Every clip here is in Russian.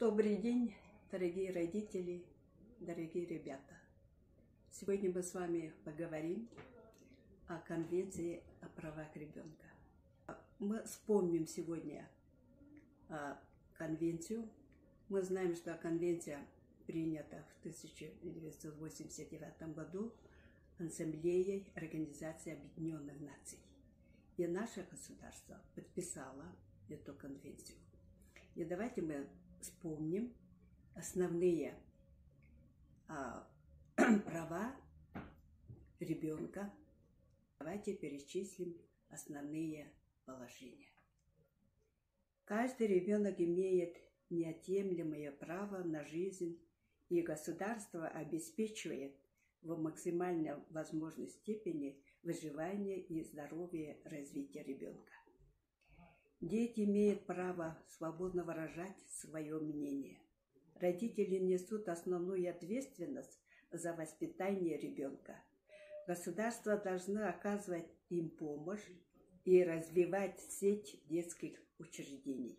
Добрый день, дорогие родители, дорогие ребята. Сегодня мы с вами поговорим о Конвенции о правах ребенка. Мы вспомним сегодня Конвенцию. Мы знаем, что Конвенция принята в 1989 году Ассамблеей Организации Объединенных Наций. И наше государство подписало эту конвенцию. И давайте мы вспомним основные права ребенка. Давайте перечислим основные положения. Каждый ребенок имеет неотъемлемое право на жизнь, и государство обеспечивает в максимально возможной степени выживание и здоровье развития ребенка. Дети имеют право свободно выражать свое мнение. Родители несут основную ответственность за воспитание ребенка. Государство должно оказывать им помощь и развивать сеть детских учреждений.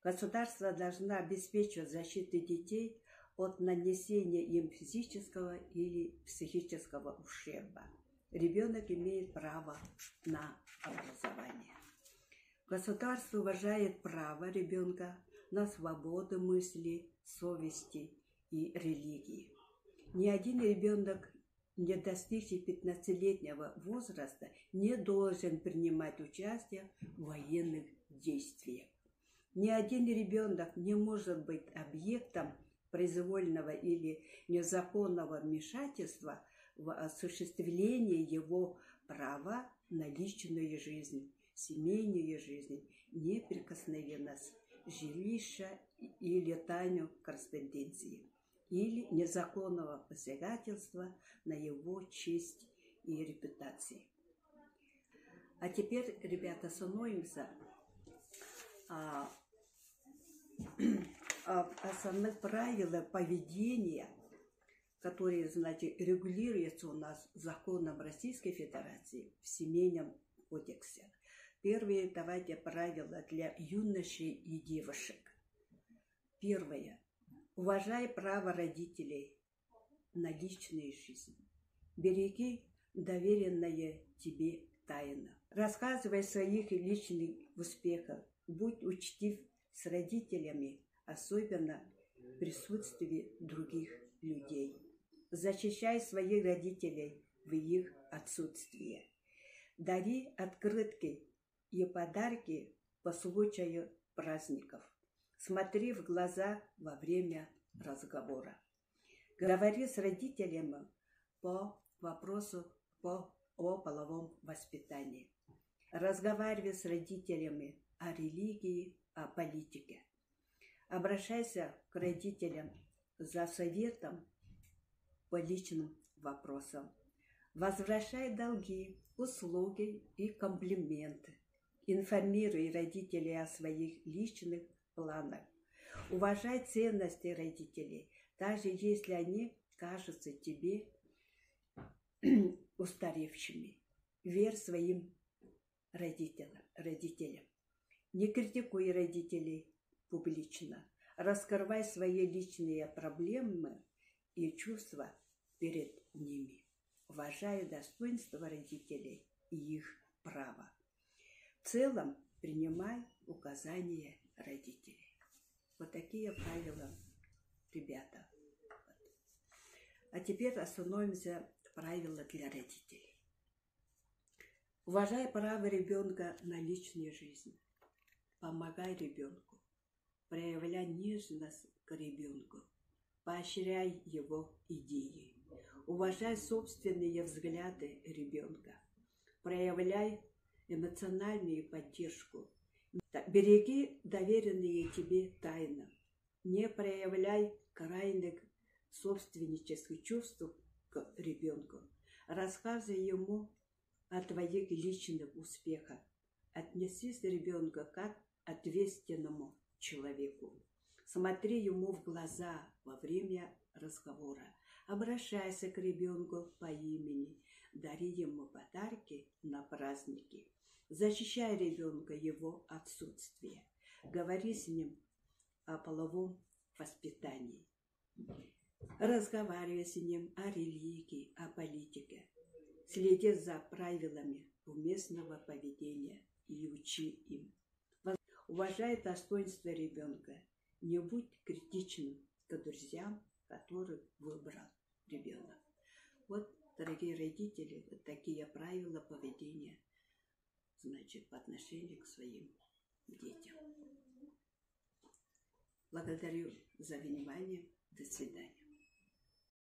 Государство должно обеспечивать защиту детей от нанесения им физического или психического ущерба. Ребенок имеет право на образование. Государство уважает право ребенка на свободу мысли, совести и религии. Ни один ребенок, не достигший 15-летнего возраста, не должен принимать участие в военных действиях. Ни один ребенок не может быть объектом произвольного или незаконного вмешательства в осуществление его права на личную жизнь, семейную жизнь, неприкосновенность жилища или тайну корреспонденции, или незаконного посягательства на его честь и репутацию. А теперь, ребята, становимся основных правил поведения, которые, значит, регулируются у нас законом Российской Федерации в Семейном кодексе. Первые, давайте, правила для юношей и девушек. Первое. Уважай право родителей на личную жизнь. Береги доверенное тебе тайна. Рассказывай о своих личных успехах. Будь учтив с родителями, особенно в присутствии других людей. Защищай своих родителей в их отсутствие. Дари открытки и подарки по случаю праздников. Смотри в глаза во время разговора. Говори с родителями по вопросу о половом воспитании. Разговаривай с родителями о религии, о политике. Обращайся к родителям за советом по личным вопросам. Возвращай долги, услуги и комплименты. Информируй родителей о своих личных планах. Уважай ценности родителей, даже если они кажутся тебе устаревшими. Верь своим родителям. Не критикуй родителей публично. Раскрывай свои личные проблемы и чувства перед ними. Уважай достоинство родителей и их право. В целом, принимай указания родителей. Вот такие правила, ребята. А теперь остановимся правила для родителей. Уважай право ребенка на личную жизнь. Помогай ребенку. Проявляй нежность к ребенку. Поощряй его идеи. Уважай собственные взгляды ребенка. Проявляй эмоциональную поддержку. Береги доверенные тебе тайны. Не проявляй крайних собственнических чувств к ребенку. Рассказывай ему о твоих личных успехах. Отнесись к ребенку как к ответственному человеку. Смотри ему в глаза во время разговора. Обращайся к ребенку по имени. Дари ему подарки на праздники. Защищай ребенка его отсутствие. Говори с ним о половом воспитании. Разговаривай с ним о религии, о политике. Следи за правилами уместного поведения и учи им. Уважай достоинство ребенка. Не будь критичным к друзьям, которых выбрал ребенок. Вот, дорогие родители, вот такие правила поведения, значит, по отношению к своим детям. Благодарю за внимание. До свидания.